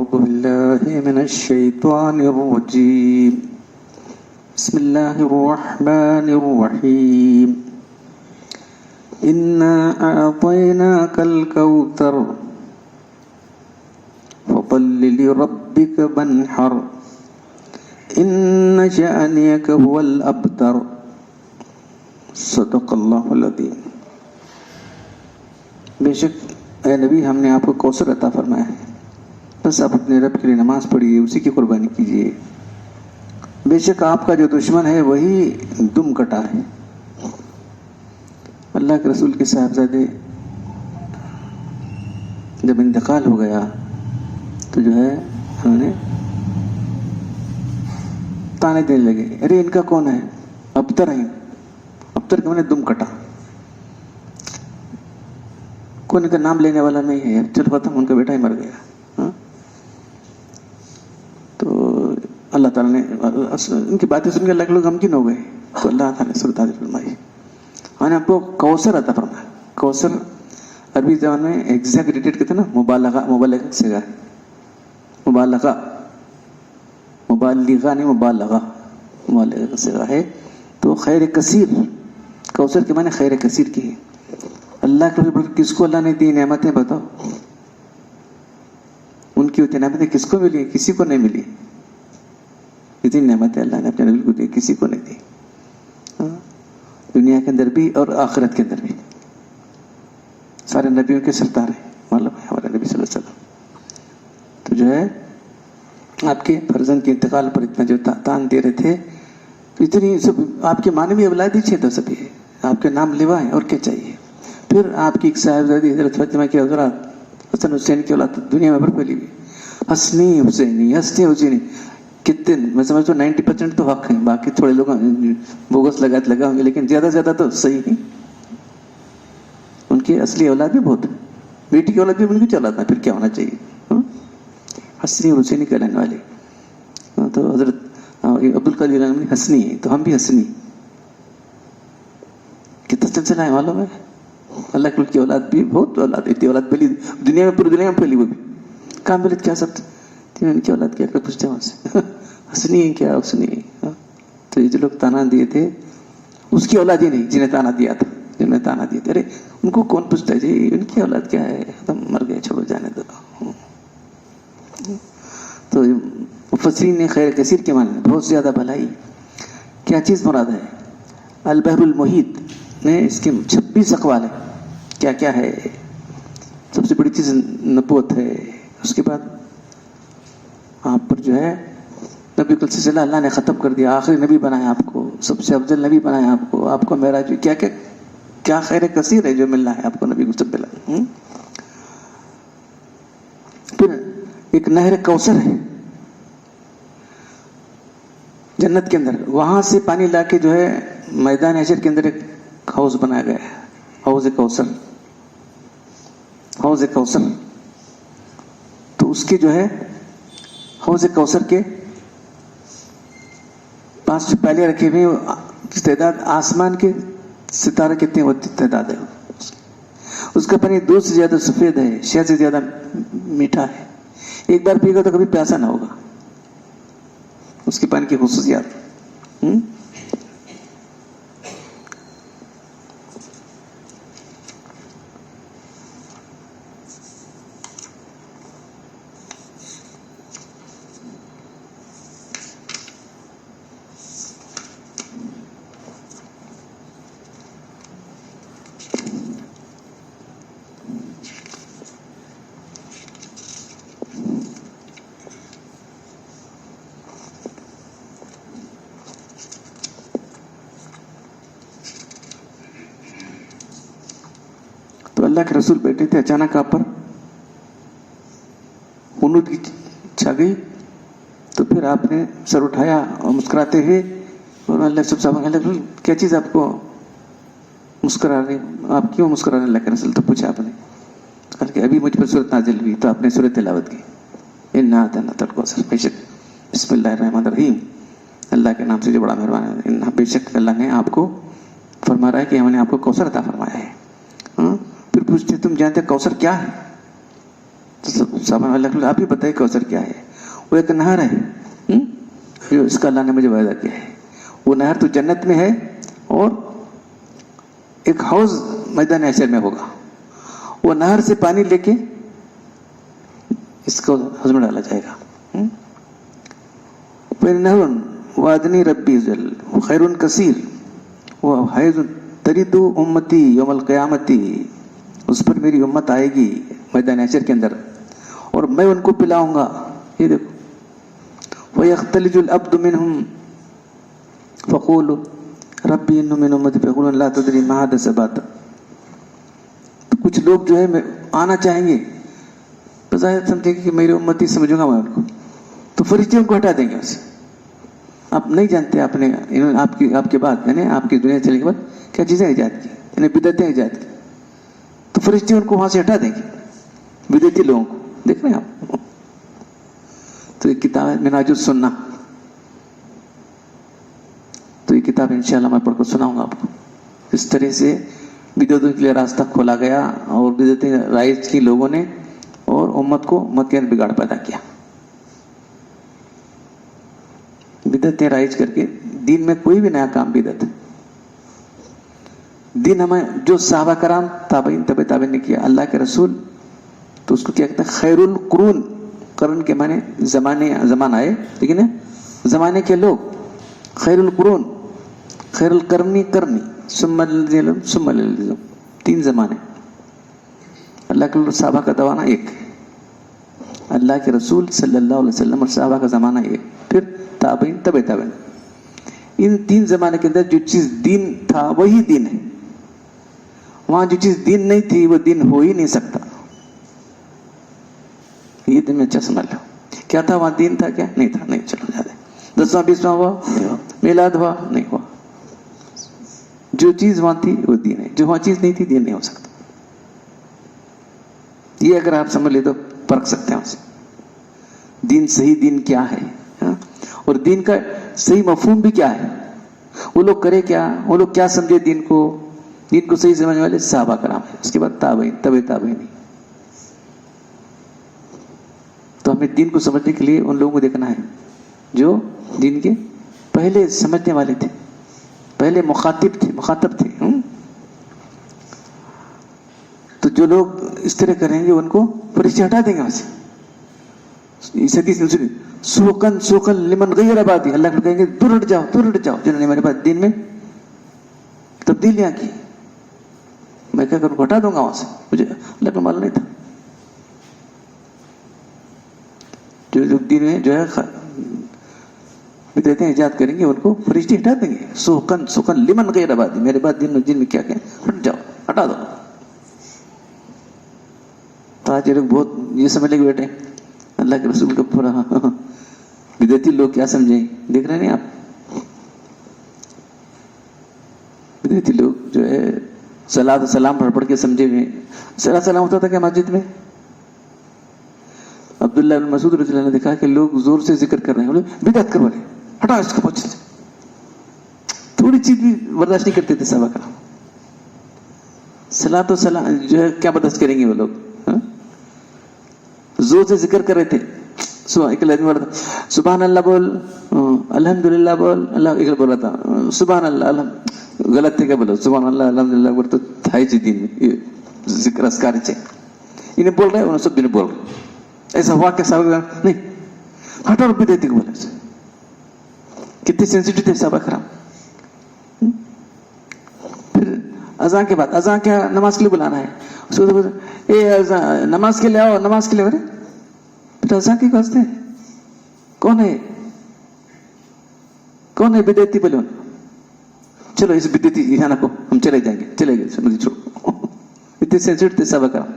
أعوذ بالله من الشيطان الرجيم بسم الله الرحمن الرحيم إنا أعطيناك الكوثر فصل لربك وانحر إن شأنك هو الأبتر صدق اللہ العظیم. بے شک اے نبی ہم نے آپ کو کوثر عطا فرمایا ہے، بس آپ اپنے رب کے لیے نماز پڑھیے، اسی کی قربانی کیجیے. بے شک آپ کا جو دشمن ہے وہی دم کٹا ہے. اللہ کے رسول کے صاحبزادے جب انتقال ہو گیا تو جو ہے انہوں نے تانے دینے لگے، ارے ان کا کون ہے؟ ابتر ہیں. ابتر کے میں نے دم کٹا، کون کا نام لینے والا نہیں ہے. چل ختم، ان کا بیٹا ہی مر گیا. تو اللہ تعالیٰ نے ان کی باتیں سن کے اللہ کے لوگ غمگین ہو گئے. تو اللہ تعالیٰ نے سورۃ حاجر فرمائی، ہم نے آپ کو کوثر عطا فرمایا. کوثر عربی زبان میں ایگزیگریٹڈ کہتے ہیں نا، مبالغہ سے گا، مبالغہ نہیں، مبالغہ سے گا ہے. تو خیر کثیر، کوثر کے معنی خیر کثیر کی ہے. اللہ کے کس کو اللہ نے دی نعمتیں بتاؤ؟ ان کی ہوتی نعمتیں کس کو ملی؟ کسی کو نہیں ملی. اتنی نعمتیں اللہ نے اپنے نبی کو دی، کسی کو نہیں دی، دنیا کے اندر بھی اور آخرت کے اندر بھی. سارے نبیوں کے سردار ہیں معلوم ہے ہمارے نبی صلی اللہ علیہ وسلم. تو جو ہے آپ کے فرزند کے انتقال پر اتنا جو تان دے رہے تھے، اتنی سب آپ کے معنوی اولادی چھے تو سب یہ آپ کے نام لیوائیں، اور کیا چاہیے. پھر آپ کی ایک صاحبزادی حضرت فاطمہ کی حضرات حسن حسین کی اولاد دنیا میں بھر پھیلی ہوئی. حسنی حسینی کتنے، میں سمجھتا ہوں 90% تو حق ہیں، باقی تھوڑے لوگ بوگس لگا ہوں گے، لیکن زیادہ سے زیادہ تو صحیح نہیں. ان کی اصلی اولاد بھی بہت ہے، بیٹی کی اولاد بھی ان کی اولاد ہے، پھر کیا ہونا چاہیے. حسنی حسینی کہلانے والے. تو حضرت عبدالقادر حسنی ہے، تو ہم بھی حسنی. کتنا سلسلہ ہے معلوم ہے. اللہ کی اولاد بھی بہت اولاد، اتنی اولاد پھیلی دنیا میں، پوری دنیا میں پھیلی. وہ بھی کہاں ملے کیا سب ان کی اولاد کیا کر پوچھتے ہیں وہاں سے حسنی ہے کیا حسنی ہے. تو یہ جو لوگ تانا دیے تھے اس کی اولاد ہی نہیں جنہیں تانا دیا تھا، جنہیں تانا دیے تھے. ارے ان کو کون پوچھتا ہے جی ان کی اولاد کیا ہے، ختم مر گئے، چھوڑو جانے دو. تو مفسرین نے خیر کثیر کے معنی بہت زیادہ بھلائی کیا چیز مراد ہے. البحر المحیط میں اس کے 26 اقوال ہیں. کیا کیا ہے؟ سب سے بڑی چیز نبوت ہے. اس کے بعد آپ پر جو ہے نبی کا سلسلہ اللہ نے ختم کر دیا، آخری نبی بنایا آپ کو، سب سے افضل نبی بنایا آپ کو معراج. کیا کیا کیا خیر کثیر ہے جو ملنا ہے آپ کو نبی کو سب ملا. پھر ایک نہر کوثر ہے جنت کے اندر، وہاں سے پانی لا کے جو ہے میدان حشر کے اندر ایک حوض بنایا گیا ہے، حوض کوثر. تو اس کے جو ہے حوض کوثر کے پاس جو پہلے رکھے ہوئے تعداد آسمان کے ستارے کتنے ہوتی تعداد ہے. اس کا پانی دودھ سے زیادہ سفید ہے، شہد سے زیادہ میٹھا ہے. ایک بار پیے گا تو کبھی پیاسا نہ ہوگا. اس کے پانی کی خصوصیات. اللہ کے رسول بیٹھے تھے، اچانک آپ پر خنود کی چھا گئی. تو پھر آپ نے سر اٹھایا اور مسکراتے ہوئے، اور اللہ سب صاحب کیا چیز آپ کو مسکرا رہے، آپ کیوں مسکرا رہے اللہ کے رسول؟ تو پوچھا آپ نے، کہا کہ ابھی مجھ پر سورت نازل ہوئی. تو آپ نے سورت تلاوت کی، اِنَّا أَعْطَيْنَاكَ الْكَوْثَرَ. بے شک بسم اللہ الرحمن الرحیم، اللہ کے نام سے جو بڑا مہربان ہے. بے شک اللہ نے آپ کو فرما رہا ہے کہ ہم نے آپ کو کوثر عطا فرمایا ہے. پھر پوچھتے تم جانتے کوثر کیا ہے؟ تو صحابہ اللہ آپ ہی بتائیے کوثر کیا ہے؟ وہ ایک نہر ہے جو اس کا اللہ نے مجھے وعدہ کیا ہے. وہ نہر تو جنت میں ہے اور ایک حوض میدان حشر میں ہوگا. وہ نہر سے پانی لے کے اس کو حوض میں ڈالا جائے گا. پھر نہر وادنی ربی ذل خیر کثیر وہ حیض ترد امتی یوم القیامتی. اس پر میری امت آئے گی میدان حشر کے اندر اور میں ان کو پلاؤں گا. یہ دیکھو وَيَخْتَلِجُ الْعَبْدُ مِنْهُمْ فَقُولُ رَبِّ إِنَّ مِنْ أُمَّتِي فَيَقُولُونَ لَا تَدْرِي مَا حَدَثَ بَعْدَ. تو کچھ لوگ جو ہے آنا چاہیں گے بظاہر سمجھیں گے کہ میری امتی سمجھوں گا میں ان کو, تو فرشتے ان کو ہٹا دیں گے اسے. آپ نہیں جانتے آپ نے آپ کے بعد یعنی آپ کی دنیا چلنے کے بعد کیا چیزیں ایجاد کی, یعنی بدعتیں ایجاد کی, تو فرشتے ان کو وہاں سے ہٹا دیں گے بدعتی لوگوں کو. دیکھ رہے ہیں آپ. تو یہ کتاب ہے منہاج السنہ. تو یہ کتاب انشاءاللہ میں پڑھ کر سناؤں گا آپ کو. اس طرح سے بدعتوں کے لیے راستہ کھولا گیا اور بدعتیں رائج کی لوگوں نے اور امت کے اندر بگاڑ پیدا کیا. بدعتیں رائج کر کے دین میں کوئی بھی نیا کام بدعت. دین ہمیں جو صحابہ کرام تابعین تبع تابعین نے کیا, اللہ کے رسول تو اس کو کیا کہتے ہیں خیر القرون. قرن کے معنی زمانہ ہے, لیکن زمانے کے لوگ. خیر القرون خیر القرنی کرنی ثم الذین ثم الذین, 3 زمانے. اللہ کے صحابہ کا زمانہ ایک, اللہ کے رسول صلی اللہ علیہ وسلم اور صحابہ کا زمانہ ایک, پھر تابعین تبع تابعین. ان 3 زمانے کے اندر جو چیز دین تھا وہی دین ہے. وہاں جو چیز دین نہیں تھی وہ دین ہو ہی نہیں سکتا. یہ دن میں اچھا سمجھ لو. کیا تھا وہاں دین تھا کیا نہیں تھا؟ نہیں. چلو زیادہ 10واں 20واں ہوا نہیں ہوا, میلاد ہوا نہیں ہوا. جو چیز وہاں تھی وہ دین ہے, جو وہاں چیز نہیں تھی دین نہیں ہو سکتا. یہ اگر آپ سمجھ لے تو پرکھ سکتے ہیں اسے. دین صحیح دین کیا ہے اور دین کا صحیح مفہوم بھی کیا ہے. وہ لوگ کرے کیا, وہ لوگ کیا سمجھے دین کو. دین کو صحیح سمجھنے والے صحابہ کرام ہیں, اس کے بعد تابعین تبع تابعین. تو ہمیں دین کو سمجھنے کے لیے ان لوگوں کو دیکھنا ہے جو دین کے پہلے سمجھنے والے تھے, پہلے مخاطب تھے. تو جو لوگ اس طرح کریں گے ان کو فرشتے ہٹا دیں گے وہاں سے. اس حدیث میں سوقن لمن غیر آبادی, اللہ کو کہیں گے دور ہٹ جاؤ جنہوں نے میرے پاس دین میں تبدیلیاں کی. میں کیا کروں, ہٹا دوں گا وہاں سے. مجھے اللہ کا معلوم نہیں تھا. جو لوگ دین میں جو ہے بدعتیں ایجاد کریں گے ان کو فرشتے ہٹا دیں گے. سوقن لمن غیر آبادی, میرے بعد دین میں کیا ہٹ جاؤ, ہٹا دو. تو آج یہ لوگ بہت یہ سمجھ لے کے بیٹھے اللہ کے رسول کا پورا بدعتی لوگ کیا سمجھیں. دیکھ رہے نہیں آپ, بدعتی لوگ جو ہے صلاۃ و سلام پڑھ کے سمجھے ہوئے. صلاۃ سلام ہوتا تھا کیا مسجد میں؟ عبداللہ بن مسعود رضی اللہ عنہ نے دیکھا کہ لوگ زور سے ذکر کر رہے ہیں, بولے بدعت کروا رہے, ہٹا اس کو پہنچ. تھوڑی چیز بھی برداشت نہیں کرتے تھے صحابہ کرام. صلاۃ و سلام جو ہے کیا برداشت کریں گے وہ لوگ. زور سے ذکر کر رہے تھے. سبحان اللہ بول, الحمدللہ بول. اللہ ایک بول رہا تھا سبحان اللہ, غلط تھے کیا بولو, سبحان اللہ الحمدللہ بول. تو تھا ہی دین میں ذکر اذکار چاہیے. انہیں بول رہے ہیں, انہیں سب دن بول رہے. ایسا ہوا کہ صاحب نہیں ہٹا روپے دیتے کہ بولے. کتنے سینسیٹیو تھے صحابہ کرام. پھر اذان کے بعد, اذان کیا نماز کے لیے بلانا ہے, اس کو اے نماز کے لیے آؤ, نماز کے لیے. ارے پھر اذان کے واسطے کون ہے بدعتی بولے. چلو اس بدعتی یہاں کو ہم چلے جائیں گے سمجھ چھوڑو. اتنے سینسیٹیو تھے صحابہ کرام.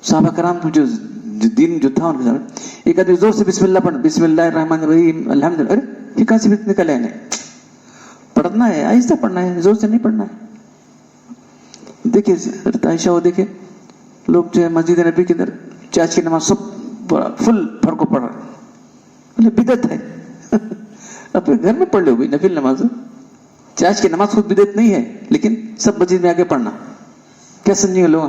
صحابہ کرام جو دین جو تھا ان کے سامنے, ایک آدمی زور سے بسم اللہ پڑھ, بسم اللہ الرحمن الرحیم الحمدللہ. ارے یہ کہاں سے نکل آئے, پڑھنا ہے آہستہ پڑھنا ہے, زور سے نہیں پڑھنا ہے. دیکھیے عائشہ وہ دیکھے لوگ جو ہے مسجد نبی کے اندر چاچ کی نماز سب فل بھر کو پڑھ رہے. بولے بدعت ہے. اپنے گھر میں پڑھ لو بھائی نفل نماز. چاچ کی نماز خود بدعت نہیں ہے, لیکن سب مسجد میں آ کے پڑھنا کیا سمجھیں گے لوگ.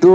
2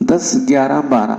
10, 11, 12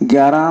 11,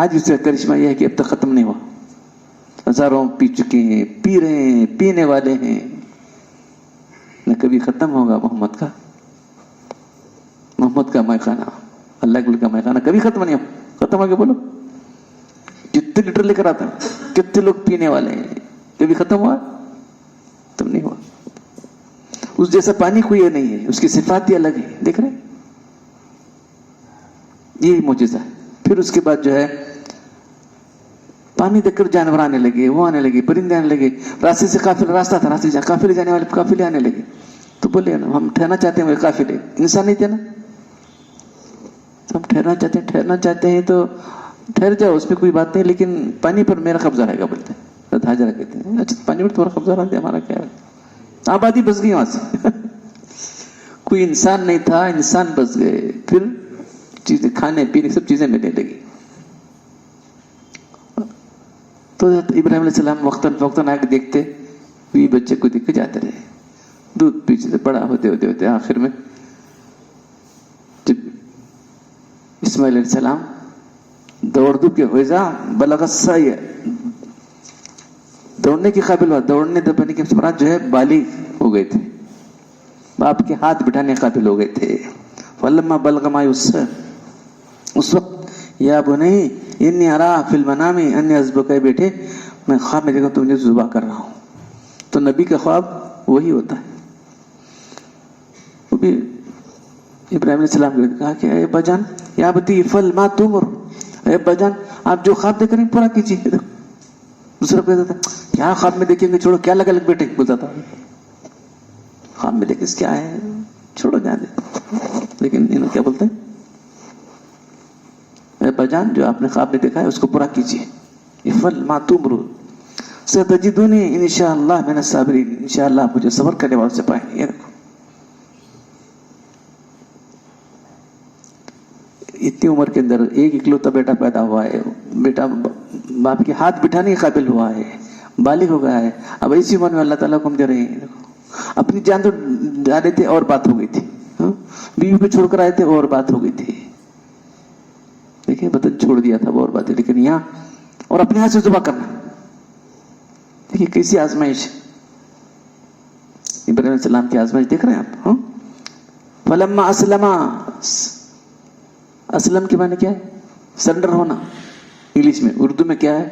آج اس کا کرشمہ یہ ہے کہ اب تک ختم نہیں ہوا. ہزاروں پی چکے ہیں, پی رہے ہیں, پینے والے ہیں. نہ کبھی ختم ہوگا محمد کا مائخانہ, اللہ کے کا مائخانہ کبھی ختم نہیں ہو. ختم ہو گیا بولو. جتنے لیٹر لے کر آتے ہیں, کتنے لوگ پینے والے ہیں, کبھی ختم ہوا؟ ختم نہیں ہوا. اس جیسا پانی کوئی نہیں ہے, اس کی صفات ہی الگ ہے. دیکھ رہے ہیں, یہی معجزہ ہے. پھر اس کے بعد جو ہے پانی دیکھ کر جانور آنے لگے, وہ آنے لگے, پرندے آنے لگے. راستے سے قافلہ, راستہ تھا, راستے سے قافلے جانے والے قافلے آنے لگے. تو بولے ہم ٹھہرنا چاہتے ہیں, وہ قافلے انسان نہیں تھے نا, ہم ٹھہرنا چاہتے ہیں تو ٹھہر جاؤ, اس میں کوئی بات نہیں, لیکن پانی پر میرا قبضہ رہے گا بولتے ہیں. حاجرہ کہتے ہیں اچھا پانی پر تمہارا قبضہ رہا, ہمارا کیا ہے. آبادی بس گئی وہاں سے. کوئی انسان نہیں تھا, انسان بس گئے. پھر چیزیں کھانے پینے سب چیزیں ملنے لگی. تو ابراہیم علیہ السلام وقتاً فوقتاً آ کے دیکھتے, یہ بچے کو دیکھ کے جاتے رہے. دودھ پیچھے سے بڑا ہوتے آخر میں جب اسماعیل علیہ السلام دوڑ کے ہوئے بلغ السعی, دوڑنے کے قابل ہوا. دوڑنے دبنے کے بعد جو ہے بالغ ہو گئے تھے, باپ کے ہاتھ بٹھانے قابل ہو گئے تھے. فلما بلغ معه السعی, اس وقت یا بنی انی ارا فی المنام انی اذبحک, بیٹے میں خواب میں دیکھا تمہیں ذبح کر رہا ہوں. تو نبی کا خواب وہی ہوتا ہے. وہ بھی ابراہیم علیہ السلام نے کہا کہ اے بجان یا بتی فل ما تمر, اے بجان آپ جو خواب دیکھ رہے ہیں پورا کیجیے. دوسرا کہتا تھا کیا خواب میں دیکھیں گے, چھوڑو, کیا لگا لگ بیٹے, بولتا تھا خواب میں دیکھیں کیا ہے, چھوڑو جانے. لیکن انہوں کیا بولتے ہیں, اے بجان جو آپ نے خواب میں دیکھا ہے اس کو پورا کیجیے. افعل ما تؤمر ستجدونی انشاءاللہ من الصابرین, انشاءاللہ آپ مجھے صبر کرنے والوں سے پائیں گے. یہ دیکھو اتنی عمر کے اندر ایک اکلوتا بیٹا پیدا ہوا ہے, بیٹا باپ کے ہاتھ بٹھانے کے قابل ہوا ہے, بالغ ہو گیا ہے. اب ایسی عمر میں اللہ تعالیٰ کو ہم دے رہے ہیں. اپنی جان تو جا رہے تھے اور بات ہو گئی تھی, بیوی کو چھوڑ کر آئے تھے اور بات ہو گئی تھی. دیکھیں وطن چھوڑ دیا تھا وہ اور بات ہے, لیکن یہاں اور اپنے ہاتھ سے ذبح کرنا. دیکھیے کیسی آزمائش, ابراہیم علیہ السلام کی آزمائش دیکھ رہے ہیں آپ. فلما اسلما, اسلم کے معنی کیا ہے, سرنڈر ہونا. انگلش میں, اردو میں کیا ہے,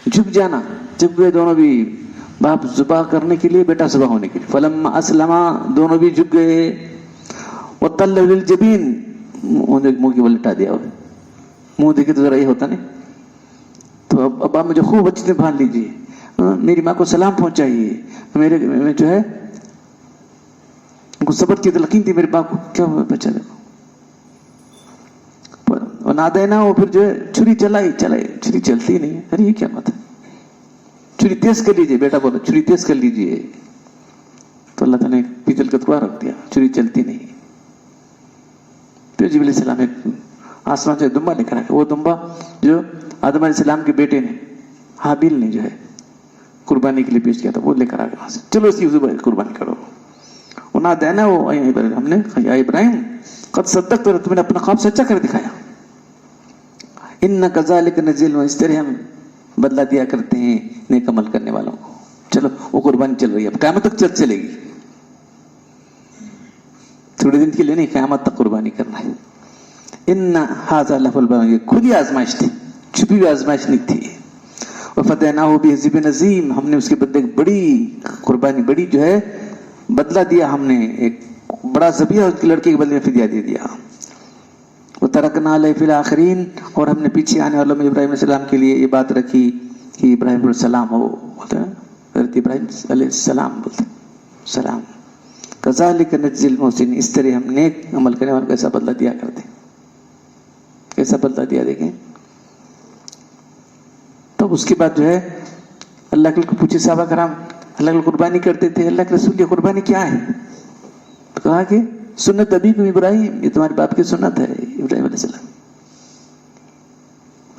جھک جانا. جھک گئے دونوں بھی, باپ ذبح کرنے کے لیے, بیٹا ذبح ہونے کے لیے. فلما اسلما, دونوں بھی جھک گئے. وطلوا للجبین, منہ کی بل لٹا دیا. منہ دیکھے تو ذرا یہ ہوتا نہیں. تو اب آپ مجھے خوب اچھے سے بھال لیجیے, میری ماں کو سلام پہنچائیے, میرے جو ہے ان کو صبر کی تلقین تھی. میرے باپ کو کیا ہوا, بچہ دیکھو. اور نادینا, وہ پھر جو ہے چھری چلائی, چھری چلتی نہیں ہے. ارے یہ کیا بات ہے, چھری تیز کر لیجیے. بیٹا بولا چھری تیز کر لیجیے. تو اللہ تعالیٰ نے پیتل کا ٹکڑا رکھ دیا, چھری چلتی نہیں. پھر جبریل علیہ السلام ایک آسمان سے دمبا لے کر آ گیا. وہ دمبا جو آدم علیہ السلام کے بیٹے نے, حابیل نے جو ہے قربانی کے لیے پیش کیا تھا, وہ لے کر آ گیا وہاں سے. چلو اس کی قربانی کرو. وہ نہ دینا, وہ ہم نے یا ابراہیم قد صدقت, تو تم نے اپنا خواب سچا کر دکھایا. ان کذالک نجزی, اس طرح ہم بدلہ دیا کرتے ہیں نیک عمل کرنے والوں کو. چلو وہ قربانی چل رہی ہے, اب قیامت تک چلے گی. تھوڑے دن کے لیے نہیں, قیامت تک قربانی کرنا ہے. ان ھذا لفی البلاء, یہ کھلی آزمائش تھی, چھپی ہوئی آزمائش نہیں تھی. وفدیناہ بذبح عظیم, ہم نے اس کے بدلے بڑی قربانی, بڑی جو ہے بدلہ دیا. ہم نے ایک بڑا ذبیحہ اس کے لڑکے کے بدلے میں فدیہ دے دیا. وترکنا علیہ فی الآخرین, اور ہم نے پیچھے آنے والوں میں ابراہیم علیہ السلام کے لیے یہ بات رکھی کہ ابراہیم علیہ السلام ہو, حضرت ابراہیم علیہ السلام بولتے سلام. کذالک نجزی المحسنین, اس طرح ہم نیک عمل کرنے والوں کو ایسا بدلہ دیا کرتے. کیسا بدلہ دیا دیکھیں. تب اس کے بعد جو ہے اللہ کے پوچھے صحابہ کرام, اللہ کے قربانی کرتے تھے, اللہ کے رسول, یہ قربانی کیا ہے؟ تو کہا کہ سنت ابیکم ابراہیم, یہ تمہارے باپ کی سنت ہے ابراہیم علیہ السلام.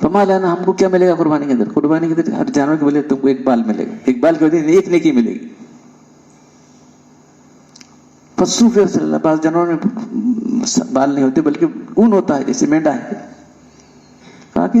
فما لنا, ہم کو کیا ملے گا قربانی کے اندر؟ قربانی کے اندر ہر جانور کے بولے تم کو ایک بال ملے گا, ایک بال کے وجہ ایک نیکی ملے گی. فصوف صلی اللہ, بعض جانوروں میں بال نہیں ہوتے بلکہ اون ہوتا ہے, جیسے مینڈا ہے. کہا کہ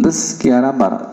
10, 11, 12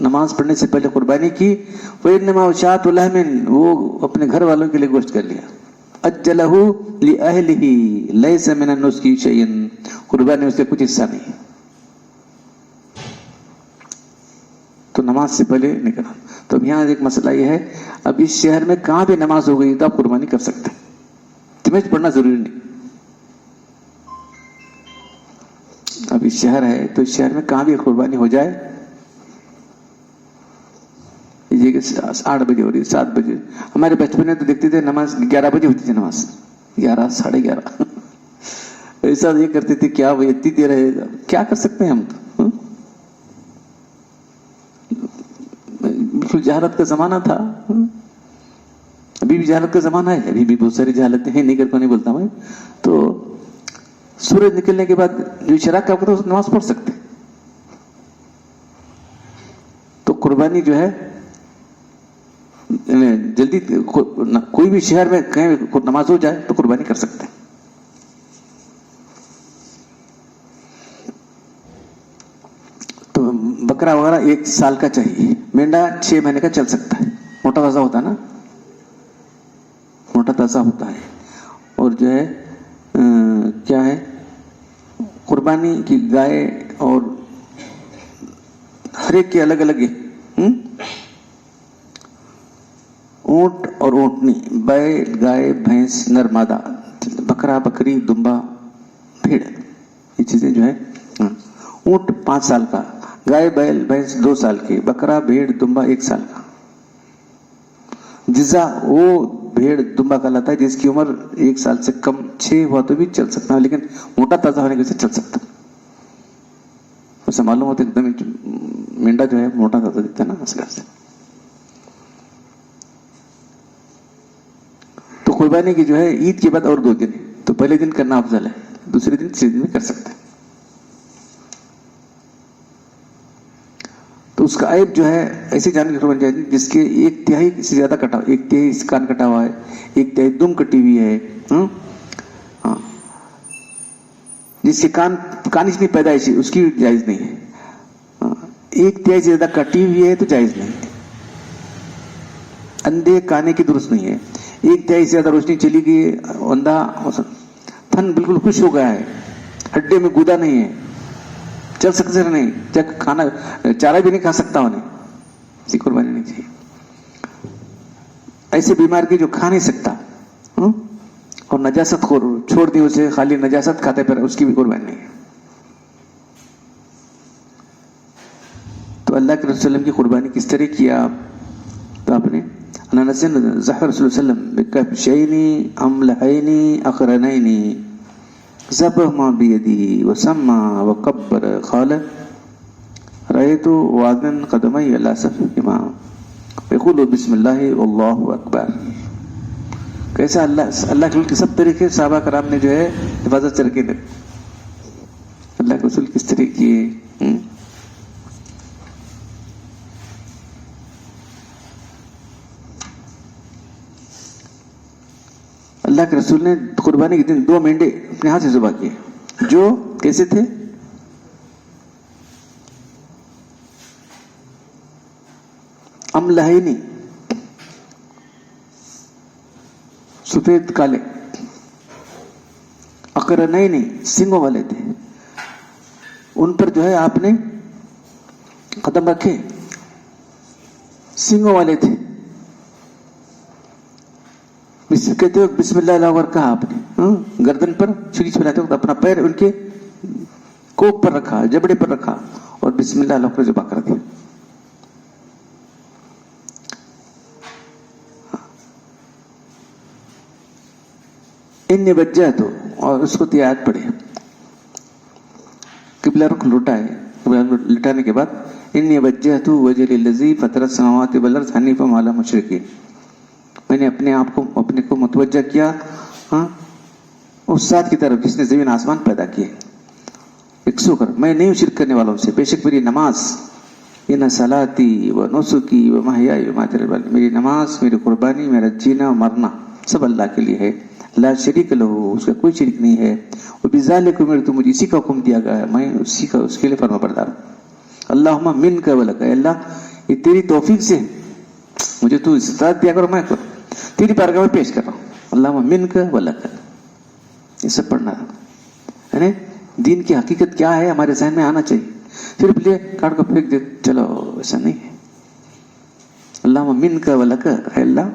نماز پڑھنے سے پہلے قربانی کی. وَإِنَّمَا شَاةُ لَحْمٍ, وہ اپنے گھر والوں کے لیے گوشت کر لیا. أَجَّلَهُ لِأَهْلِهِ لَيْسَ مِنَ النُّسْكِ شَيْءٌ, قربانی اس کا کچھ حصہ نہیں. تو نماز سے پہلے نکلا. تو اب یہاں ایک مسئلہ یہ ہے, اب اس شہر میں کہاں بھی نماز ہو گئی تو آپ قربانی کر سکتے ہیں, تمہیں پڑھنا ضروری نہیں. اب اس شہر ہے تو اس شہر میں کہاں بھی قربانی ہو جائے, یہ کہ 8 بجے ہو رہی, 7 بجے. ہمارے بچپن میں تو دیکھتے تھے نماز 11 بجے ہوتی تھی, نماز 11 ساڑھے 11. ایسا یہ کرتے تھے کیا بھائی اتنی دیر ہے, کیا کر سکتے ہیں ہم تو. بالکل جہالت کا زمانہ تھا. ابھی بھی جہالت کا زمانہ ہے, ابھی بھی بہت ساری جہالتیں ہیں, نہیں کر کو نہیں بولتا میں. تو سورج نکلنے کے بعد جو شراق کا وقت ہے اس نماز پڑھ سکتے. تو قربانی جو ہے جلدی, کوئی بھی شہر میں کہیں نماز ہو جائے تو قربانی کر سکتے ہیں. تو بکرا وغیرہ 1 سال کا چاہیے, مینڈا 6 مہینے کا چل سکتا ہے, موٹا تازہ ہوتا ہے نا, موٹا تازہ ہوتا ہے. اور جو ہے کیا ہے, قربانی کی گائے اور ہر ایک کے الگ الگ ہے. اونٹ اور اونٹنی, بیل گائے بھینس نر مادہ, بکرا بکری دمبا بھیڑ, یہ چیزیں جو ہے. اونٹ 5 سال کا, گائے بیل بھینس 2 سال کی, بکرا بھیڑ دمبا 1 سال کا. جزا وہ بھیڑ دمبا کا لاتا ہے جس کی عمر 1 سال سے کم, 6 ہوا تو بھی چل سکتا ہے, لیکن موٹا تازہ ہونے کی وجہ سے چل سکتا. اسے معلوم ہوتا ہے ایک دم مینڈا جو ہے موٹا تازہ دکھتا ہے نا اس گھر سے. تو قربانی کی جو ہے عید کے بعد اور 2 دن, تو پہلے دن کرنا افضل ہے, دوسرے دن تیسرے دن میں کر سکتے ہیں. تو اس کا عیب جو ہے ایسی جان کی قربانی جائے جس کے 1/3 سے زیادہ کٹا, 1/3 کان کٹا ہوا ہے, 1/3 دم کٹی ہوئی ہے, جس کے کانش نہیں پیدائشی, اس کی جائز نہیں ہے. 1/3 سے زیادہ کٹی ہوئی ہے تو جائز نہیں ہے. اندھے کانے کی درست نہیں ہے. 1/3 سے زیادہ روشنی چلی گئی, اندھا تھن بالکل خوش ہو گیا ہے, ہڈے میں گودا نہیں ہے, چل سکتے نہیں, کھانا چارہ بھی نہیں کھا سکتا انہیں, اسی قربانی نہیں چاہیے. ایسے بیمار کی جو کھا نہیں سکتا اور نجاست خور چھوڑ دی اسے, خالی نجاست کھاتے پر, اس کی بھی قربانی نہیں ہے. تو اللہ کے رسول وسلم کی قربانی کس طرح کیا, تو آپ نے ظہر رسول وسلم بکبشینی املحینی اقرنینی ذبحہما بیدی وسمع وکبر قال رأیت واذن قدمی علی صفحہما یقول بسم اللہ واللہ اکبر. کیسا اللہ کے سب طریقے صحابہ کرام نے جو ہے حفاظت سے رکھے تھے. اللہ کے رسول کس طرح کیے. اللہ کے رسول نے قربانی کے دن 2 مینڈے اپنے ہاتھ سے ذبح کیے, جو کیسے تھے, املحینی سفید کالے, اقرنینی سنگوں والے تھے. ان پر جو ہے آپ نے قدم رکھے, سنگوں والے تھے. کہتے ہو بسم اللہ اللہ اکبر کہا آپ نے, گردن پر چھری چھلاتے وقت اپنا پیر ان کے کوپ پر رکھا, جبڑے پر رکھا, اور بسم اللہ اللہ اکبر ذبح کر دیا. انی وجہت, اور اس کو تیاد پڑے, قبلہ رخ لٹا ہے, قبلہ لٹانے کے بعد انی وجہت وجہ للذی فطر السماوات والارض حنیفا وما انا مشرکین, میں نے اپنے کو متوجہ کیا اس ذات کی طرف جس نے زمین آسمان پیدا کیے. یکسو کر, میں نہیں ہوں شرک کرنے والوں سے, بے شک میری نماز, ان صلاتی و نسکی و محیائی و مماتی للہ, میری نماز, میری قربانی, میرا جینا و مرنا سب اللہ کے لیے ہے, لا شریک لہو, اس کا کوئی شریک نہیں ہے. وبذالک امرت, مجھے اسی کا حکم دیا گیا ہے, میں اس کے لیے فرما بردار ہوں. اللہم منک ولک، اے اللہ یہ تیری توفیق سے مجھے تو استطاعت دیا کرو، میں تیری بارگاہ میں پیش کر رہا ہوں. اللہم منک ولک، یہ سب پڑھنا ہے. یعنی دین کی حقیقت کیا ہے ہمارے ذہن میں آنا چاہیے. صرف لے کاٹ کو پھینک دے چلو، ایسا نہیں ہے. اللہم منک ولک، اے اللہ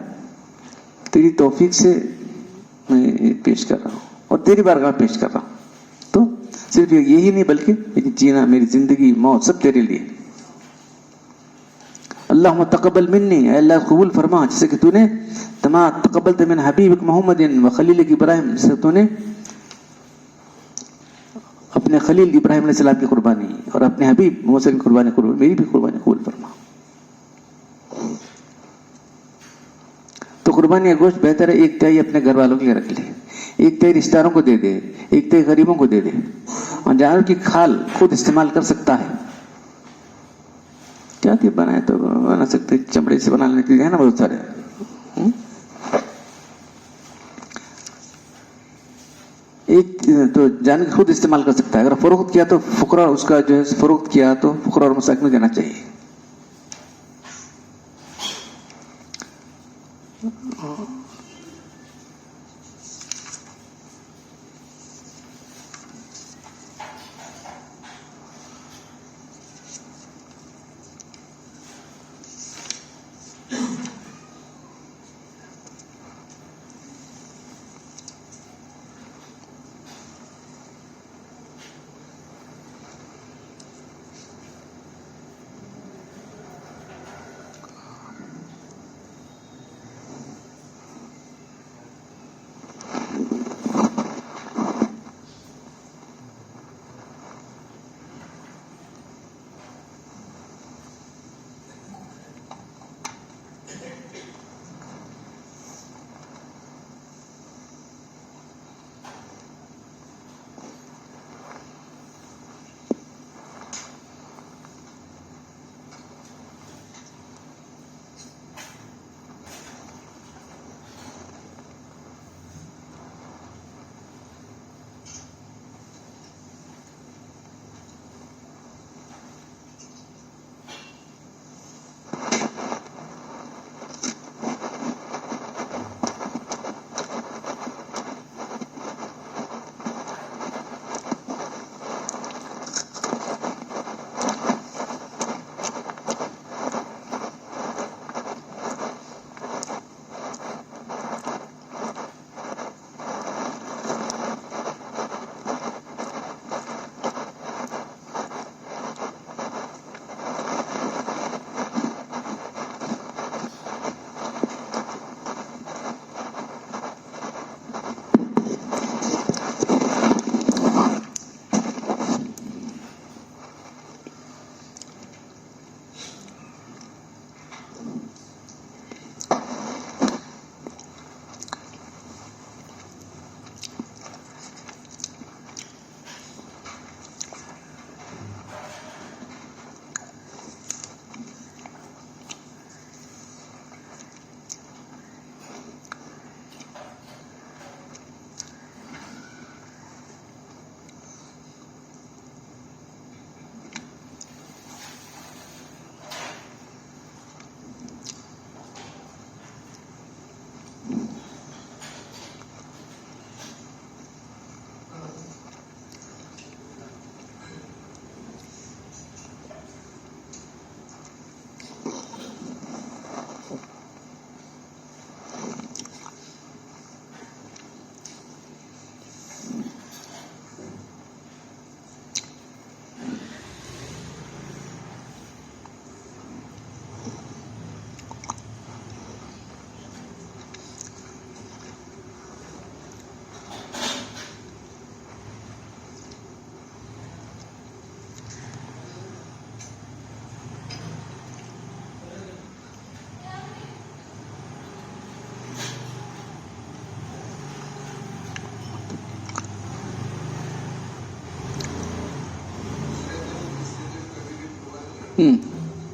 تیری توفیق سے میں پیش کر رہا ہوں اور تیری بارگاہ پیش کر رہا ہوں. تو صرف یہی نہیں بلکہ میری جینا، میری زندگی، موت سب تیرے لیے. اللہم تقبل منی، اے اللہ قبول فرما، جیسے کہ تو نے تقبلت من حبیبک محمد و خلیلک ابراہیم، جیسے تو نے اپنے خلیل ابراہیم علیہ السلام کی قربانی اور اپنے حبیب محمد صلی اللہ علیہ وسلم کی قربانی، میری بھی قربانی قبول فرما. تو قربانی کا گوشت بہتر ہے 1/3 اپنے گھر والوں کے لیے رکھ لے، 1/3 رشتہ داروں کو دے دے، 1/3 غریبوں کو دے دے. اور جانور کی کھال خود استعمال کر سکتا ہے. کیا کہ بنائے تو بنا سکتے، چمڑے سے بنانے کے لیے ہے نا بہت سارے. ایک تو جانور خود استعمال کر سکتا ہے. اگر فروخت کیا تو فقراء، اس کا جو ہے فروخت کیا تو فقراء اور مساکین میں دینا چاہیے.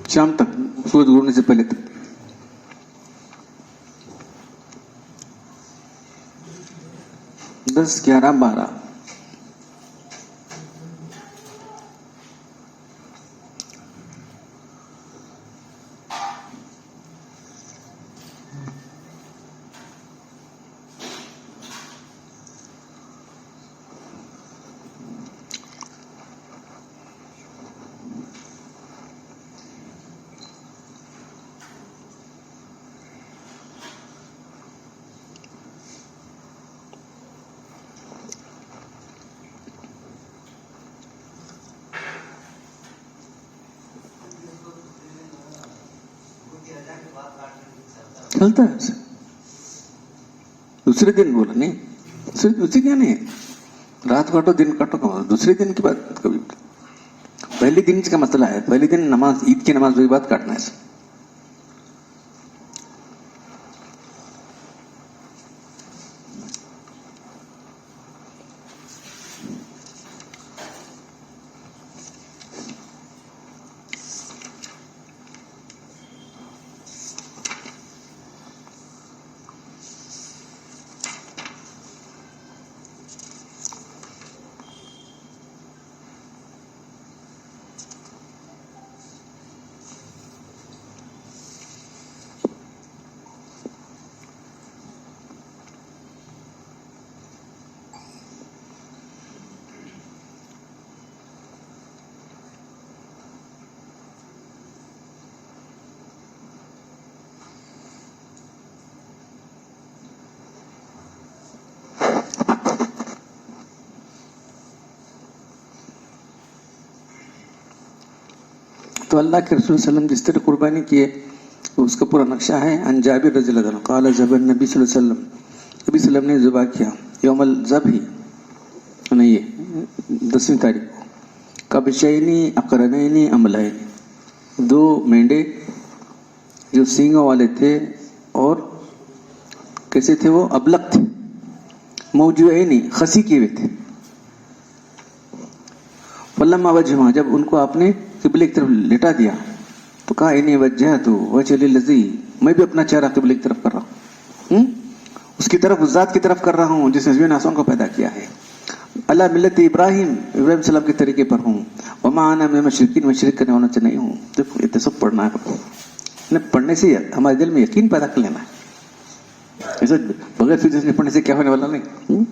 شام تک، سورج غروب سے پہلے تک. دس 11 12 چلتا ہے اسے. دوسرے دن بولا نہیں, دوسری کیا نہیں ہے, رات کاٹو دن کاٹو کا دوسرے دن کی بات. کبھی پہلے دن کا مسئلہ ہے, پہلے دن نماز, عید کی نماز وہی بات کاٹنا ہے. تو اللہ کے رسول صلی اللہ علیہ وسلم جس طرح قربانی کیے اس کا پورا نقشہ ہے. عن جابر رضی اللہ عنہ قال ذبح النبی صلی اللہ علیہ وسلم, نبی صلی اللہ علیہ وسلم نے ذبح کیا یوم الذبح, نہیں یہ 10ویں تاریخ کو, کبشینی اقرنینی املینی, 2 مینڈے جو سینگوں والے تھے اور کیسے تھے وہ, ابلق تھے, موجوعینی خسی کیے ہوئے تھے. فلما وجہما, جب ان کو آپ نے قبلے کی طرف لٹا دیا تو کہا انی وجہت وجہ للذی, میں بھی اپنا چہرہ قبلے کی طرف کر رہا ہوں, اس کی طرف, اس ذات کی طرف کر رہا ہوں جس نے زمین آسمان کو پیدا کیا ہے. اللہ ملت ابراہیم, ابراہیم السلام کے طریقے پر ہوں. وما انا من المشرکین, میں شرک کرنے والوں سے نہیں ہوں. دیکھو یہ تو سب پڑھنا ہے, پڑھنے سے ہمارے دل میں یقین پیدا کر لینا ہے, ایسا بغیر فکر پڑھنے سے کیا ہونے والا نہیں.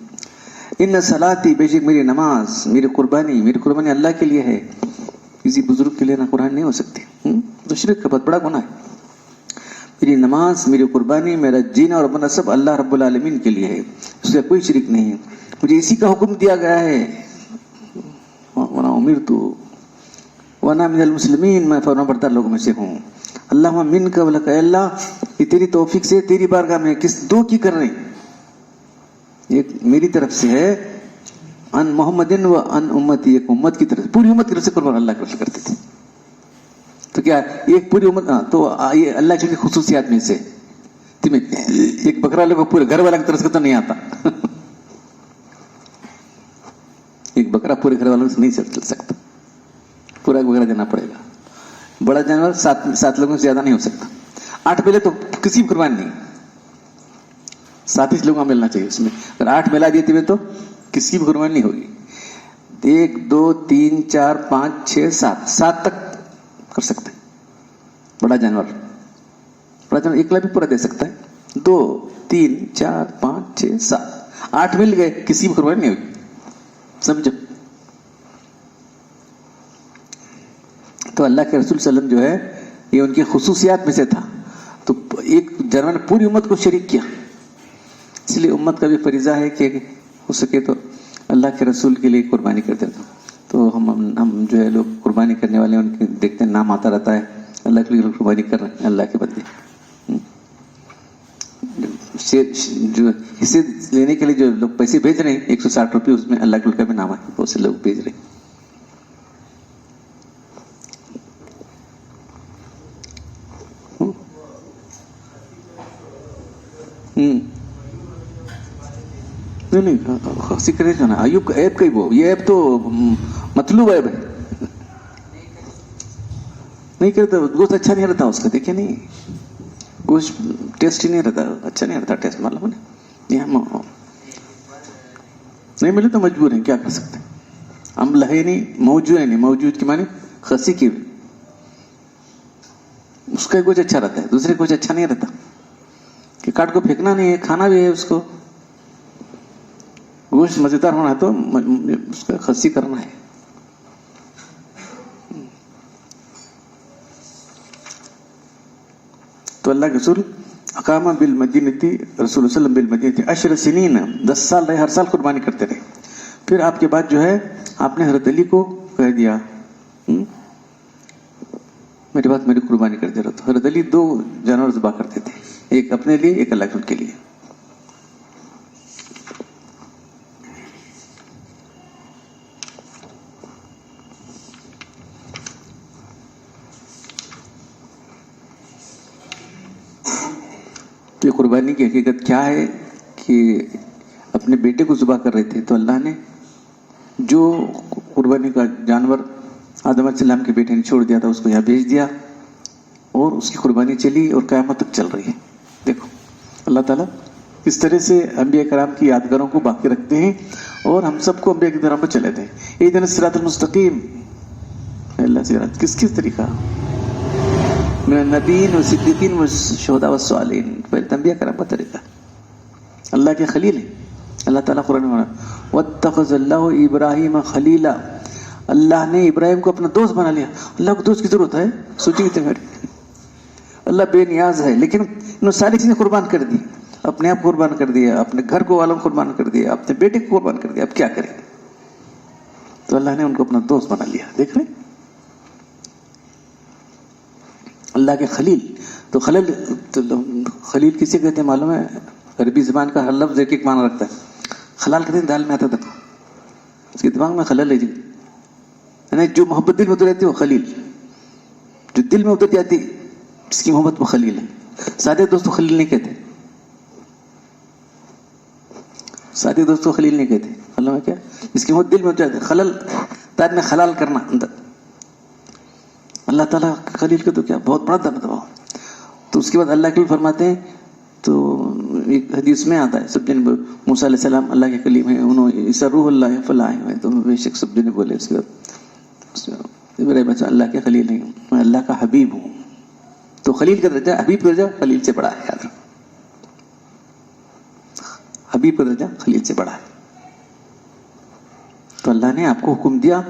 ان صلاتی, بے شک میری نماز, میری قربانی اللہ کے لیے ہے, کسی بزرگ کے لیے نہ قرآن نہیں ہو سکتی, تو شرک کا بہت بڑا گناہ ہے. میری نماز, میری قربانی, میرا جینا اور مرنا سب اللہ رب العالمین کے لیے ہے, اس کا کوئی شرک نہیں ہے. مجھے اسی کا حکم دیا گیا ہے, وَأَنَا أُمِرْتُ وَأَنَا مِنَ الْمُسْلِمِينَ, میں فرما بردار لوگوں میں سے ہوں. اللہم منک ولک, اے اللہ یہ تیری توفیق سے تیری بارگاہ میں کس 2 کی کر رہے ہیں, ایک میری طرف سے ہے, ان محمدن و ان امتی, ایک امت کی طرف سے, پوری امت کی طرف سے قربان اللہ کے رسول کرتے تھے. تو کیا ایک پوری امت, تو یہ اللہ کی خصوصیات میں سے تمہیں ایک بکرا لے کو پورے گھر والا کی طرف سے تو نہیں آتا, ایک بکرا پورے گھر والوں سے نہیں چل سکتا, پورا بکرا دینا پڑے گا. بڑا جانور 7 لوگوں سے زیادہ نہیں ہو سکتا. 8 بیلے تو کسی بھی قربان نہیں, 7 لوگوں کا ملنا چاہیے اس میں. اگر 8 ملا دیتے ہوئے تو کسی بھی قربانی نہیں ہوگی. 1 2 3 4 5 6 7 تک کر سکتے ہیں. بڑا جانور اکلا بھی پورا دے سکتا ہے. 2 3 4 5 6 7 8 مل گئے, کسی بھی قربانی نہیں ہوگی, سمجھو. تو اللہ کے رسول صلی اللہ علیہ وسلم جو ہے یہ ان کی خصوصیات میں سے تھا. تو ایک جانور نے پوری امت کو شریک کیا, اس لیے امت کا بھی فریضہ ہے کہ ہو سکے تو اللہ کے رسول کے لیے قربانی کرتے تھے. تو ہم جو ہے لوگ قربانی کرنے والے ان کے دیکھتے ہیں نام آتا رہتا ہے, اللہ کے لیے قربانی کر رہے ہیں, اللہ کے بندے. جو حصے لینے کے لیے جو لوگ پیسے بھیج رہے ہیں 160 روپے, اس میں اللہ کے کا بھی نام ہے, بہت سے لوگ بھیج رہے ہیں. نہیں خاصی کرے جو نا ایوب کا ایپ کا ہی, وہ یہ ایپ تو مطلوب ایپ ہے, نہیں کرتا گوشت اچھا نہیں رہتا اس کا. دیکھیں نہیں, گوشت ٹیسٹ ہی نہیں رہتا, اچھا نہیں رہتا ٹیسٹ. معلوم ہے نہیں ملے تو مجبور ہیں, کیا کر سکتے ہیں. ہم لہے نہیں, موجود کی معنی خسی کی, اس کا گوشت اچھا رہتا ہے, دوسرے گوشت اچھا نہیں رہتا. کہ کاٹ کو پھینکنا نہیں ہے, کھانا بھی ہے اس کو. گوشت مزیدار ہونا ہے تو اس کا خسی کرنا ہے. تو اللہ کے رسول اقامہ بالمدینتی, رسول اللہ وسلم بالمدینتی 10 سنین, 10 سال رہے, ہر سال قربانی کرتے رہے. پھر آپ کے بعد جو ہے آپ نے حضرت علی کو کہہ دیا میری بات میری قربانی کر دے رہا. تو حضرت علی 2 جانور ذبح کرتے تھے, ایک اپنے لیے, ایک اللہ کے لیے. یہ قربانی کی حقیقت کیا ہے کہ اپنے بیٹے کو ذبح کر رہے تھے, تو اللہ نے جو قربانی کا جانور آدم علیہ السلام کے بیٹے نے چھوڑ دیا تھا اس کو یہاں بھیج دیا, اور اس کی قربانی چلی اور قیامت تک چل رہی ہے. دیکھو اللہ تعالیٰ اس طرح سے انبیاء کرام کی یادگاروں کو باقی رکھتے ہیں, اور ہم سب کو انبیاء کی طرح پر چلے تھے. اہدنا الصراط المستقیم, اللہ سے کس طریقہ من النبیین والصدیقین والشہداء والصالحین, پہلے انبیاء کرام کا طریقہ. اللہ کے خلیل ہیں. اللہ تعالیٰ قرآن میں واتخذ اللہ ابراہیم خلیلا, اللہ نے ابراہیم کو اپنا دوست بنا لیا. اللہ کو دوست کی ضرورت ہے؟ سوچیں گے اللہ بے نیاز ہے, لیکن انہوں ساری چیزیں قربان کر دی. اپنے آپ قربان کر دیا, اپنے گھر کو والوں قربان کر دیا, اپنے بیٹے کو قربان کر دیا. اب کیا کریں؟ تو اللہ نے ان کو اپنا دوست بنا لیا. دیکھ رہے اللہ کے خلیل. تو خلیل کسے کہتے ہیں معلوم ہے؟ عربی زبان کا ہر لفظ ایک معنی رکھتا ہے. خلال کہتے ہیں دال میں آتا تھا, اس کے دماغ میں خلل ہے جی, یعنی جو محبت دل میں اتر جاتی ہے وہ خلیل, جو دل میں اتر جاتی اس کی محبت وہ خلیل ہے. سادے دوستوں خلیل نہیں کہتے, سادے دوستوں خلیل نہیں کہتے. اللہ میں کیا اس کی محبت دل میں اتر جاتی, خلل تار میں خلال کرنا اندر. اللہ تعالیٰ خلیل کا تو کیا بہت بڑا دبدبا. تو اس کے بعد اللہ کے بھی فرماتے ہیں, تو ایک حدیث میں آتا ہے سب جن موسیٰ علیہ السلام اللہ کے کلیم ہیں, انہوں عیسیٰ روح اللہ فلاح ہیں, تو بے شک سب جن بولے. اس کے بعد ابراہیم اللہ کے خلیل ہیں, میں اللہ کا حبیب ہوں. تو خلیل کا درجہ, حبیب کا درجہ خلیل سے بڑا ہے. یاد رکھو, حبیب کا درجہ خلیل سے بڑا ہے. تو اللہ نے آپ کو حکم دیا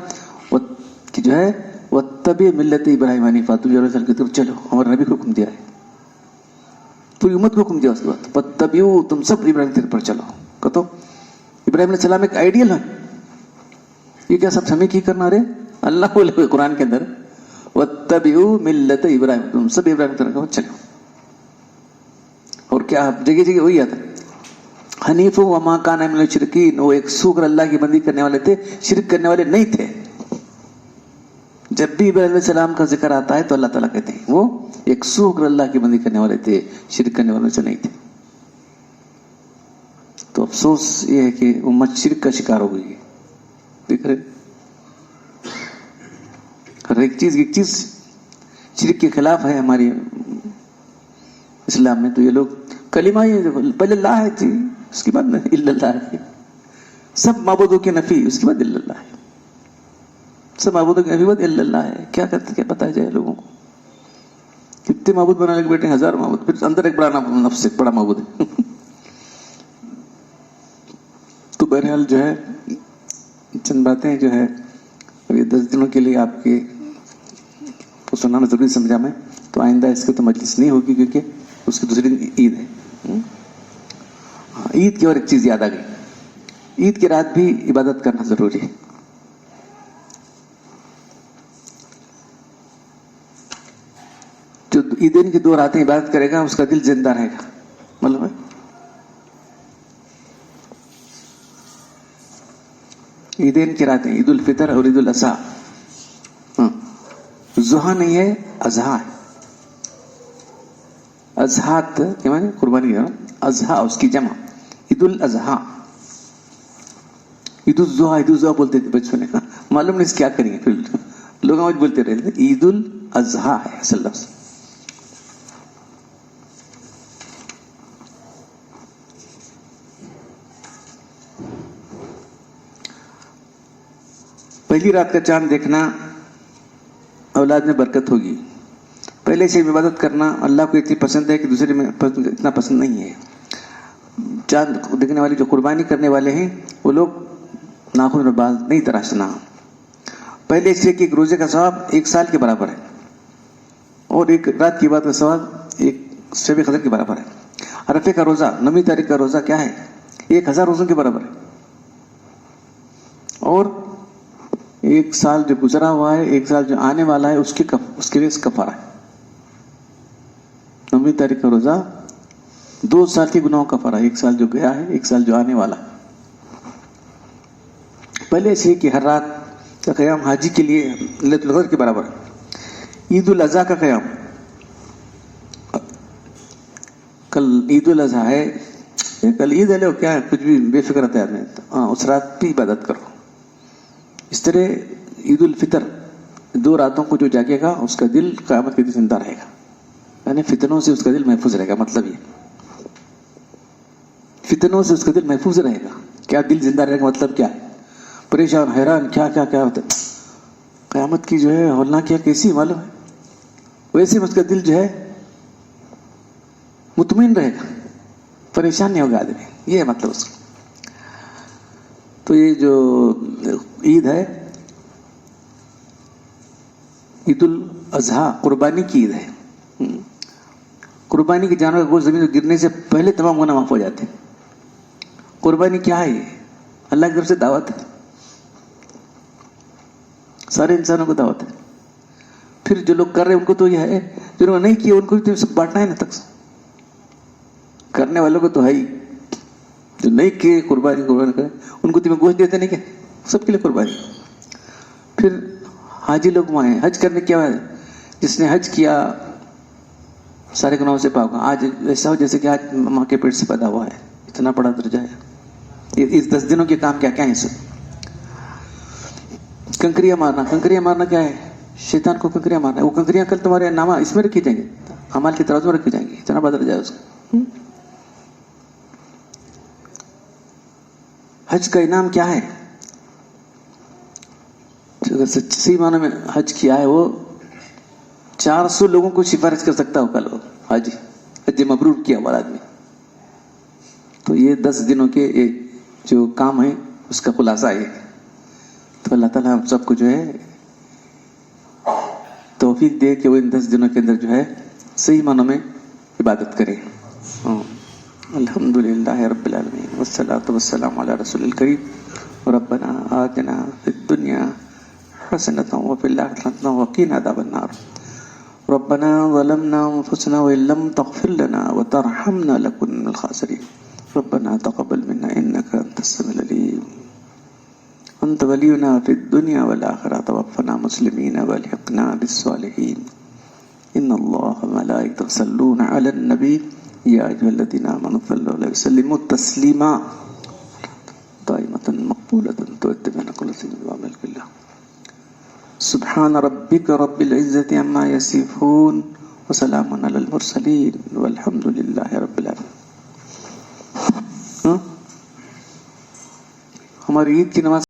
کہ جو ہے وَاتَّبِعْ مِلَّةَ إِبْرَاهِيمَ حَنِيفًا, تو جو رسول کی طرف چلو, ہمارے نبی کو حکم دیا ہے, پوری امت کو حکم دیا. اس کے بعد وَاتَّبِعُوا, تم سب ابراہیم کی طرف پر چلو. کہو ابراہیم علیہ السلام ایک آئیڈیل ہے. یہ کیا سب ہمیں کی کرنا رہے؟ اللہ بولے قرآن کے اندر وَاتَّبِعُوا مِلَّةَ إِبْرَاهِيمَ, تم سب ابراہیم کی طرف چلو. اور کیا جگہ جگہ وہی آتا ہے حنیف وما کان من المشرکین, وہ ایک سو کر اللہ کی بندی کرنے والے تھے, شرک کرنے والے نہیں تھے. جب بھی ابراہیم علیہ السلام کا ذکر آتا ہے تو اللہ تعالیٰ کہتے ہیں وہ ایک سو کر اللہ کی بندی کرنے والے تھے, شرک کرنے والوں سے نہیں تھے. تو افسوس یہ ہے کہ امت شرک کا شکار ہو گئی ہے. دیکھ رہے ہر ایک چیز شرک کے خلاف ہے ہماری اسلام میں. تو یہ لوگ کلمہ ہی پہلے لا ہے جی, اس کے بعد الا اللہ ہے. سب معبودوں کی نفی, اس کے بعد الا اللہ ہے. سب معبودوں کی نفی بعد الا اللہ ہے. کیا کرتے, کیا بتایا جائے لوگوں کو؟ کتنے معبود بنانے کے بیٹھے, 1000 معبود, پھر اندر ایک بڑا نفس ایک بڑا معبود ہے. تو بہرحال جو ہے چند باتیں جو ہے ابھی 10 دنوں کے لیے آپ کے کو سنانا ضروری سمجھا میں. تو آئندہ اس کے تو مجلس نہیں ہوگی, کیونکہ اس کے دوسرے دن عید ہے. عید کی اور ایک چیز یاد آ گئی, عید کی رات بھی عبادت کرنا ضروری ہے. جو عیدین کی 2 راتیں عبادت کرے گا اس کا دل زندہ رہے گا. معلوم ہے عیدین کی راتیں, عید الفطر اور عید الاضحیٰ. ضحیٰ نہیں ہے, اضحیٰ ہے. اضحیٰ کیا معنی؟ قربانی کا. اضحیٰ اس کی جمع عید الاضحیٰ. عید الضحیٰ بولتے تھے بچپن میں. معلوم نہیں کیا کریں گے, پھر لوگ آج بولتے رہتے. عید الاضحیٰ ہے اصل لفظ. پہلی رات کا چاند دیکھنا اولاد میں برکت ہوگی. پہلے سے عبادت کرنا اللہ کو اتنی پسند ہے کہ دوسرے میں اتنا پسند نہیں ہے. چاند دیکھنے والے جو قربانی کرنے والے ہیں وہ لوگ ناخن میں بال نہیں تراشنا. پہلے سے کہ ایک روزے کا ثواب 1 سال کے برابر ہے, اور ایک رات کی عبادت کا ثواب ایک شب قدر کے برابر ہے. عرفے کا روزہ 9 تاریخ کا روزہ کیا ہے 1000 روزوں کے برابر ہے, اور ایک سال جو گزرا ہوا ہے، ایک سال جو آنے والا ہے، اس کے لیے کفارہ ہے. 9 تاریخ کا روزہ 2 سال کے گناہوں کا کفارہ، ایک سال جو گیا ہے، ایک سال جو آنے والا ہے. پہلے سے کہ ہر رات کا قیام حاجی کے لیے لیلۃ القدر کے برابر ہے. عید الاضحیٰ کا قیام، کل عید الاضحیٰ ہے، کل عید ہے، کیا ہے، کچھ بھی بے فکر رہتا ہے آدمی، اس رات بھی عبادت کرو. اس طرح عید الفطر 2 راتوں کو جو جاگے گا اس کا دل قیامت کے دن زندہ رہے گا، یعنی فتنوں سے اس کا دل محفوظ رہے گا. مطلب یہ فتنوں سے اس کا دل محفوظ رہے گا. کیا دل زندہ رہے گا مطلب کیا ہے؟ پریشان حیران کیا کیا کیا ہوتا ہے. قیامت کی جو ہے ہولنا کیا کیسی معلوم ہے، ویسے اس کا دل جو ہے مطمئن رہے گا، پریشان نہیں ہوگا آدمی. یہ ہے مطلب اس کا. تو یہ جو عید ہے، عید الاضحیٰ قربانی کی عید ہے. قربانی کے جانور کا گوشت زمین گرنے سے پہلے تمام گناہ معاف ہو جاتے ہیں. قربانی کیا ہے؟ یہ اللہ کی طرف سے دعوت ہے، سارے انسانوں کو دعوت ہے. پھر جو لوگ کر رہے ہیں ان کو تو یہ ہے، جنہوں نے نہیں کیا ان کو تو سب بانٹنا ہے نا. تک کرنے والوں کو تو ہے ہی، جو نہیں کیے قربانی کرے ان کو تمہیں گوشت دیتے نہیں کیا، سب کے لیے قربانی. پھر حاجی لوگ وہاں ہیں، حج کرنے کیا ہے، جس نے حج کیا سارے گناہوں سے پاک. آج ایسا ہو جیسے کہ آج ماں کے پیٹ سے پیدا ہوا ہے، اتنا بڑا درجہ ہے. اس 10 دنوں کے کام کیا کیا ہیں؟ سب کنکریاں مارنا. کنکریاں مارنا کیا ہے؟ شیطان کو کنکریاں مارنا ہے. وہ کنکریاں کل تمہارے نامہ اس میں رکھی جائیں گے، اعمال کے ترازو میں رکھی جائیں گی. اتنا بڑا درجہ ہے اس کا. حج کا انعام کیا ہے؟ اگر سچی معنی میں حج کیا ہے، وہ 400 لوگوں کو سفارش کر سکتا ہو کل وہ حج مبرور کیا ہوا آدمی. تو یہ 10 دنوں کے جو کام ہے اس کا خلاصہ ہے. تو اللہ تعالیٰ ہم سب کو جو ہے توفیق دے کہ وہ ان 10 دنوں کے اندر جو ہے صحیح معنوں میں عبادت کرے. الحمدللہ رب العالمین والصلاة والسلام علی رسول الکریم. ربنا آتنا فی الدنیا حسنۃ وفی الآخرۃ حسنۃ وقنا عذاب النار. ربنا ظلمنا انفسنا وان لم تغفر لنا وترحمنا لنكن من الخاسرین. ربنا تقبل منا انك انت السميع العليم انت ولينا في الدنيا والآخرة توفنا مسلمين والحقنا بالصالحين. ان الله وملائكته يصلون على النبي يا ايها الذين امنوا صلوا عليه وسلموا تسليما. دائمة مقبولة تؤدبنا كل شيء وعمل بالله. سبحان ربك رب العزة عما يصفون وسلام على المرسلين والحمد لله رب العالمين. ہماری عید کی نماز